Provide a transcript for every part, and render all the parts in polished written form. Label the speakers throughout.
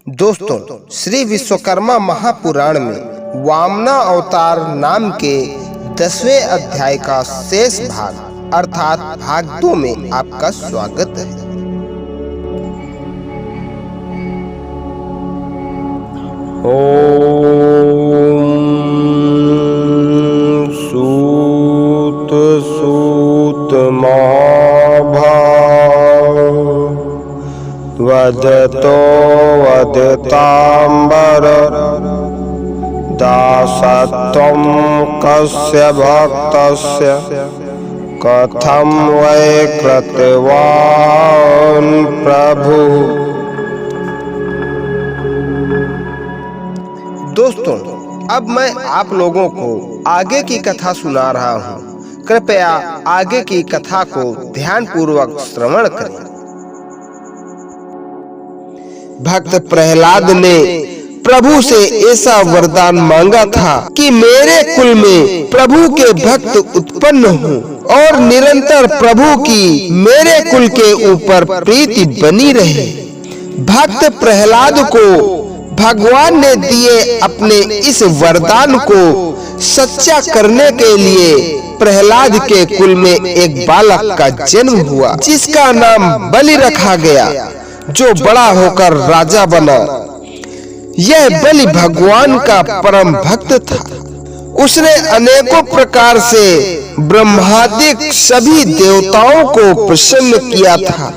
Speaker 1: दोस्तों, श्री विश्वकर्मा महापुराण में वामना अवतार नाम के 10वें अध्याय का शेष भाग अर्थात भाग 2 में आपका स्वागत है। ओम सूत सूत महाभाव वदतो वदतांबर दासत्वं कस्य भक्तस्य कथं वै कृतवान् प्रभु। दोस्तों, अब मैं आप लोगों को आगे की कथा सुना रहा हूँ। कृपया आगे की कथा को ध्यानपूर्वक श्रवण करें। भक्त प्रहलाद ने प्रभु से ऐसा वरदान मांगा था कि मेरे कुल में प्रभु के भक्त उत्पन्न हों और निरंतर प्रभु की मेरे कुल के ऊपर प्रीति बनी रहे। भक्त प्रहलाद को भगवान ने दिए अपने इस वरदान को सच्चा करने के लिए प्रहलाद के कुल में एक बालक का जन्म हुआ, जिसका नाम बलि रखा गया, जो बड़ा होकर राजा बना। यह बलि भगवान का परम भक्त था। उसने अनेकों प्रकार से ब्रह्मादिक सभी देवताओं को प्रसन्न किया था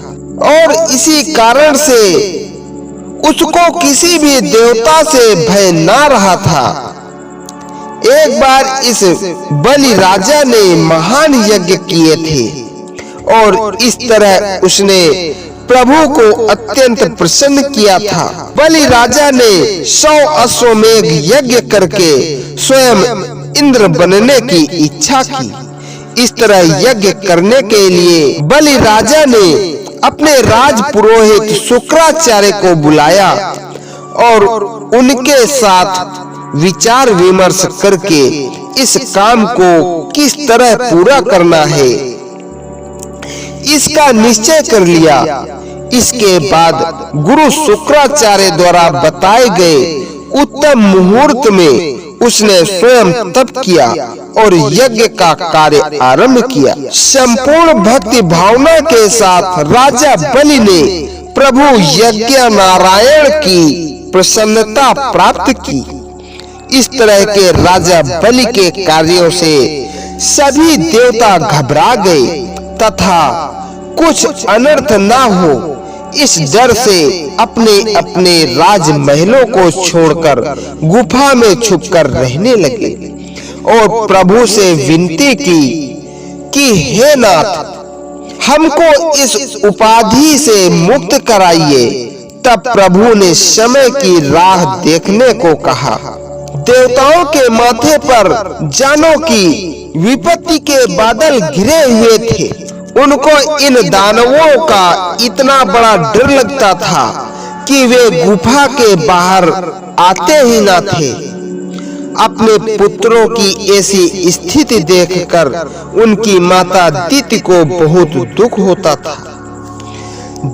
Speaker 1: और इसी कारण से उसको किसी भी देवता से भय ना रहा था। एक बार इस बलि राजा ने महान यज्ञ किए थे और इस तरह उसने प्रभु को अत्यंत प्रसन्न किया था। बलि राजा ने 100 अश्वमेघ यज्ञ करके स्वयं इंद्र बनने की इच्छा की। इस तरह यज्ञ करने के लिए बलि राजा ने अपने राज पुरोहित शुक्राचार्य को बुलाया और उनके साथ विचार विमर्श करके इस काम को किस तरह पूरा करना है, इसका निश्चय कर लिया। इसके बाद गुरु शुक्राचार्य द्वारा बताए गए उत्तम मुहूर्त में उसने स्वयं तप किया और यज्ञ का कार्य आरंभ किया। संपूर्ण भक्ति भावना के साथ राजा बलि ने प्रभु यज्ञ नारायण की प्रसन्नता प्राप्त की। इस तरह के राजा बलि के कार्यों से सभी देवता घबरा गए तथा कुछ अनर्थ ना हो, इस डर से अपने अपने राजमहलों को छोड़कर गुफा में छुपकर रहने लगे और प्रभु से विनती की कि हे नाथ, हमको इस उपाधि से मुक्त कराइए। तब प्रभु ने समय की राह देखने को कहा। देवताओं के माथे पर जानो की विपत्ति के बादल घिरे हुए थे। उनको इन दानवों का इतना बड़ा डर लगता था कि वे गुफा के बाहर आते ही न थे। अपने पुत्रों की ऐसी स्थिति देखकर उनकी माता दिति को बहुत दुख होता था।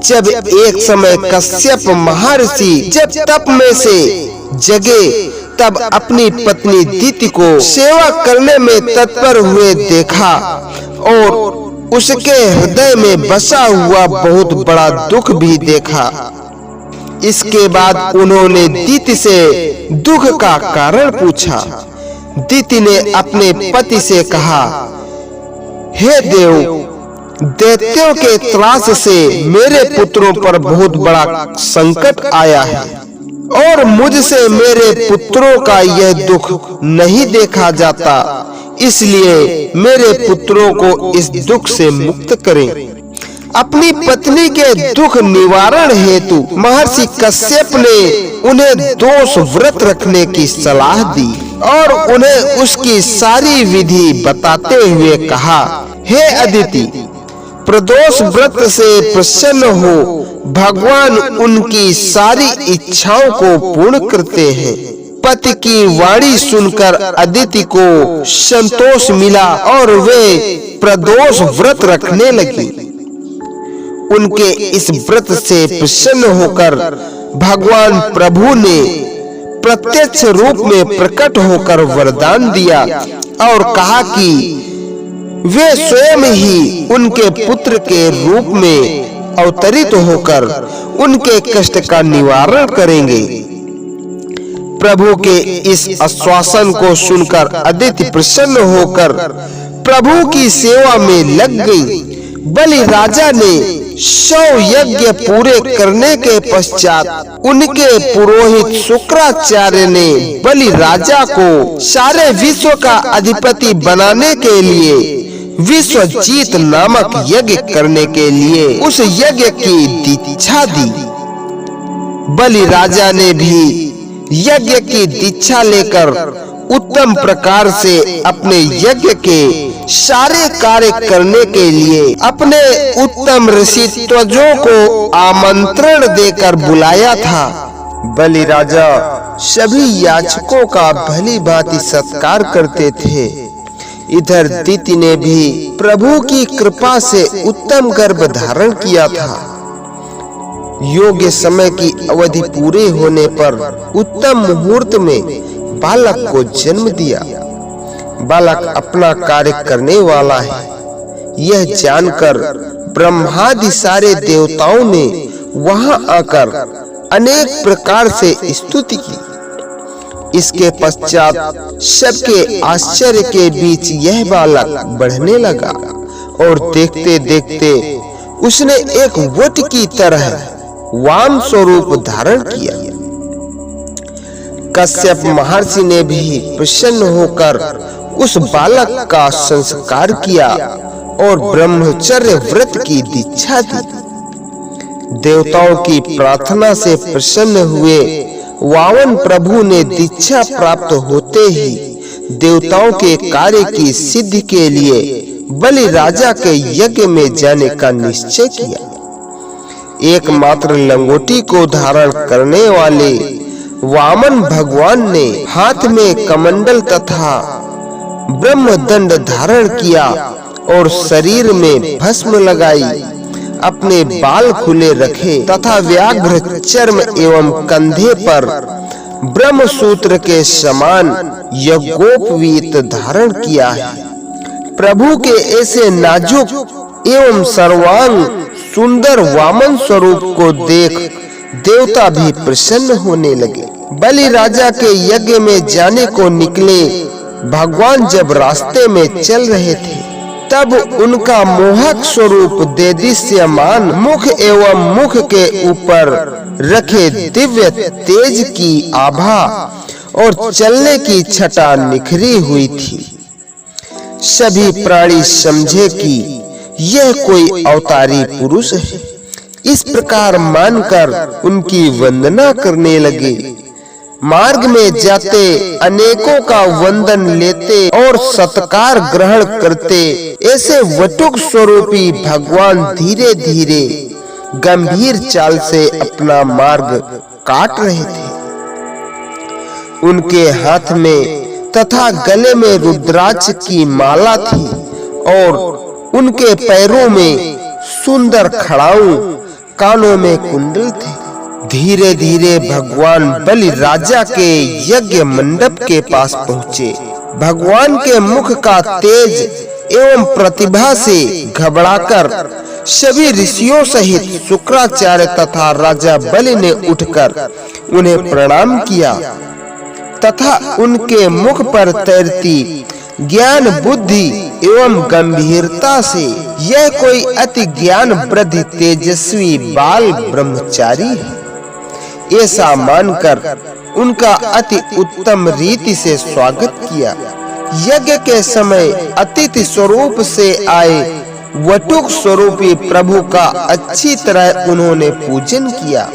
Speaker 1: जब एक समय कश्यप महर्षि जब तप में से जगे, तब अपनी पत्नी दिति को सेवा करने में तत्पर हुए देखा और उसके हृदय में बसा हुआ बहुत बड़ा दुख भी देखा। इसके बाद उन्होंने दिति से दुख का कारण पूछा। दिति ने अपने पति से कहा, हे देव, दैत्यों के त्रास से मेरे पुत्रों पर बहुत बड़ा संकट आया है और मुझसे मेरे पुत्रों का यह दुख नहीं देखा जाता, इसलिए मेरे पुत्रों को इस दुख से मुक्त करें। अपनी पत्नी के दुख निवारण हेतु महर्षि कश्यप ने उन्हें दोष व्रत रखने की सलाह दी और उन्हें उसकी सारी विधि बताते हुए कहा, हे अदिति, प्रदोष व्रत से प्रसन्न हो भगवान उनकी सारी इच्छाओं को पूर्ण करते हैं। पति की वाणी सुनकर अदिति को संतोष मिला और वे प्रदोष व्रत रखने लगी। उनके इस व्रत से प्रसन्न होकर भगवान प्रभु ने प्रत्यक्ष रूप में प्रकट होकर वरदान दिया और कहा कि वे स्वयं ही उनके पुत्र के रूप में अवतरित होकर उनके कष्ट का निवारण करेंगे। प्रभु के इस आश्वासन को सुनकर अदिति प्रसन्न होकर प्रभु की सेवा में लग गई। बलि राजा ने 100 यज्ञ पूरे करने के पश्चात उनके पुरोहित शुक्राचार्य ने बलि राजा को सारे विश्व का अधिपति बनाने के लिए विश्वजीत नामक यज्ञ करने के लिए उस यज्ञ की दीक्षा दी। बलि राजा ने भी यज्ञ की दीक्षा लेकर उत्तम प्रकार से अपने यज्ञ के सारे कार्य करने के लिए अपने उत्तम ऋषित्वजों को आमंत्रण देकर बुलाया था। बलि राजा सभी याचकों का भली भांति सत्कार करते थे। इधर दिति ने भी प्रभु की कृपा से उत्तम गर्भ धारण किया था। योग्य समय की अवधि पूरे होने पर उत्तम मुहूर्त में बालक को जन्म दिया। बालक अपना कार्य करने वाला है, यह जानकर ब्रह्मादि सारे देवताओं ने वहां आकर अनेक प्रकार से स्तुति की। इसके पश्चात सबके आश्चर्य के बीच यह बालक बढ़ने लगा और देखते देखते उसने एक वट की तरह वाम स्वरूप धारण किया। कश्यप महर्षि ने भी प्रसन्न होकर उस बालक का संस्कार किया और ब्रह्मचर्य व्रत की दीक्षा दी। देवताओं की प्रार्थना से प्रसन्न हुए वामन प्रभु ने दीक्षा प्राप्त होते ही देवताओं के कार्य की सिद्धि के लिए बलि राजा के यज्ञ में जाने का निश्चय किया। एकमात्र लंगोटी को धारण करने वाले वामन भगवान ने हाथ में कमंडल तथा ब्रह्मदंड धारण किया और शरीर में भस्म लगाई, अपने बाल खुले रखे तथा व्याघ्र चर्म एवं कंधे पर ब्रह्म सूत्र के समान यज्ञोपवीत धारण किया है। प्रभु के ऐसे नाजुक एवं सर्वांग सुंदर वामन स्वरूप को देख देवता भी प्रसन्न होने लगे। बलि राजा के यज्ञ में जाने को निकले भगवान जब रास्ते में चल रहे थे, तब उनका मोहक स्वरूप देदीप्यमान मुख एवं मुख के ऊपर रखे दिव्य तेज की आभा और चलने की छटा निखरी हुई थी। सभी प्राणी समझे कि यह कोई अवतारी पुरुष है। इस प्रकार मानकर उनकी वंदना करने लगे। मार्ग में जाते अनेकों का वंदन लेते और सत्कार ग्रहण करते ऐसे वटुक स्वरूपी भगवान धीरे धीरे गंभीर चाल से अपना मार्ग काट रहे थे। उनके हाथ में तथा गले में रुद्राक्ष की माला थी और उनके पैरों में सुंदर खड़ाऊ, कानों में कुंडल थे। धीरे धीरे भगवान बलि राजा के यज्ञ मंडप के पास पहुँचे। भगवान के मुख का तेज एवं प्रतिभा से घबराकर सभी ऋषियों सहित शुक्राचार्य तथा राजा बलि ने उठकर उन्हें प्रणाम किया तथा उनके मुख पर तैरती ज्ञान बुद्धि एवं गंभीरता से यह कोई अति ज्ञान वृद्धि तेजस्वी बाल ब्रह्मचारी है, ऐसा मानकर उनका अति उत्तम रीति से स्वागत किया। यज्ञ के समय अतिथि स्वरूप से आए वटुक स्वरूपी प्रभु का अच्छी तरह उन्होंने पूजन किया।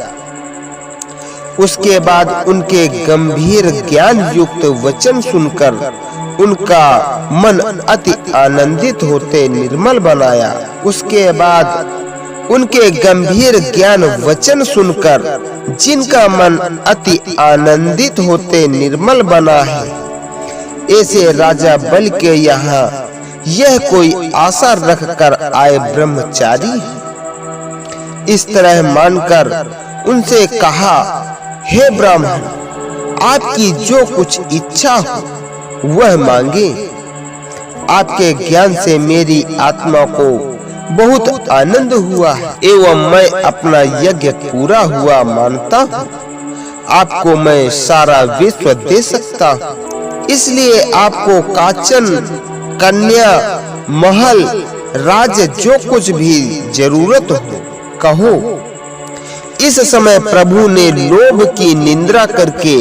Speaker 1: उसके बाद उनके गंभीर ज्ञान युक्त वचन सुनकर उनका मन अति आनंदित होते निर्मल बनाया। उसके बाद उनके गंभीर ज्ञान वचन सुनकर जिनका मन अति आनंदित होते निर्मल बना है, ऐसे राजा बलि के यहाँ यह कोई आशा रखकर आए ब्रह्मचारी है। इस तरह मानकर उनसे कहा, हे ब्राह्मण, आपकी जो कुछ इच्छा हो वह मांगे। आपके ज्ञान से मेरी आत्मा को बहुत आनंद हुआ है एवं मैं अपना यज्ञ पूरा हुआ मानता हूँ। आपको मैं सारा विश्व दे सकता हूँ, इसलिए आपको कांचन, कन्या, महल, राज्य जो कुछ भी जरूरत हो कहो। इस समय प्रभु ने लोभ की निंदा करके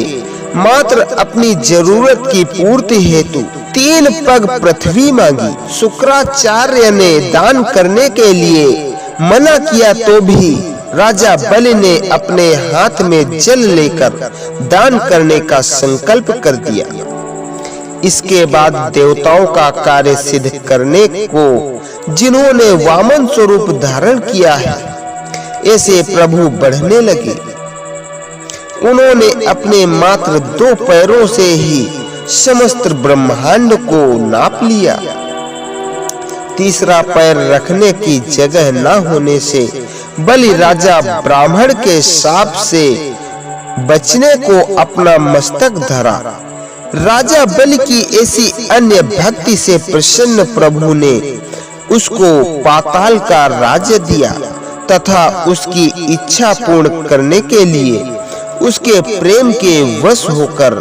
Speaker 1: मात्र अपनी जरूरत की पूर्ति हेतु 3 पग पृथ्वी मांगी। शुक्राचार्य ने दान करने के लिए मना किया तो भी राजा बलि ने अपने हाथ में जल लेकर दान करने का संकल्प कर दिया। इसके बाद देवताओं का कार्य सिद्ध करने को जिन्होंने वामन स्वरूप धारण किया है, ऐसे प्रभु बढ़ने लगे। उन्होंने अपने मात्र 2 पैरों से ही समस्त ब्रह्मांड को नाप लिया। तीसरा पैर रखने की जगह न होने से बलि राजा ब्राह्मण के शाप से बचने को अपना मस्तक धरा। राजा बलि की ऐसी अन्य भक्ति से प्रसन्न प्रभु ने उसको पाताल का राज्य दिया तथा उसकी इच्छा पूर्ण करने के लिए उसके प्रेम के वश होकर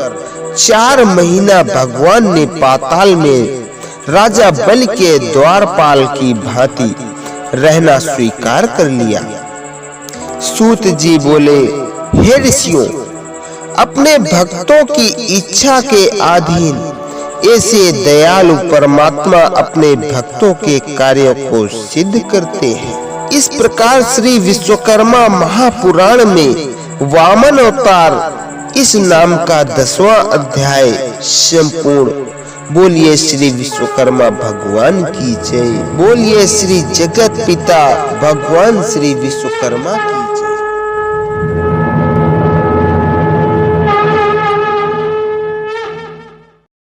Speaker 1: 4 महीना भगवान ने पाताल में राजा बलि के द्वारपाल की भांति रहना स्वीकार कर लिया। सूत जी बोले, हे ऋषियों, अपने भक्तों की इच्छा के अधीन ऐसे दयालु परमात्मा अपने भक्तों के कार्यों को सिद्ध करते हैं। इस प्रकार श्री विश्वकर्मा महापुराण में वामन अवतार इस नाम का 10वां अध्याय संपूर्ण। बोलिए श्री विश्वकर्मा भगवान की जय। बोलिए श्री जगत पिता भगवान श्री विश्वकर्मा की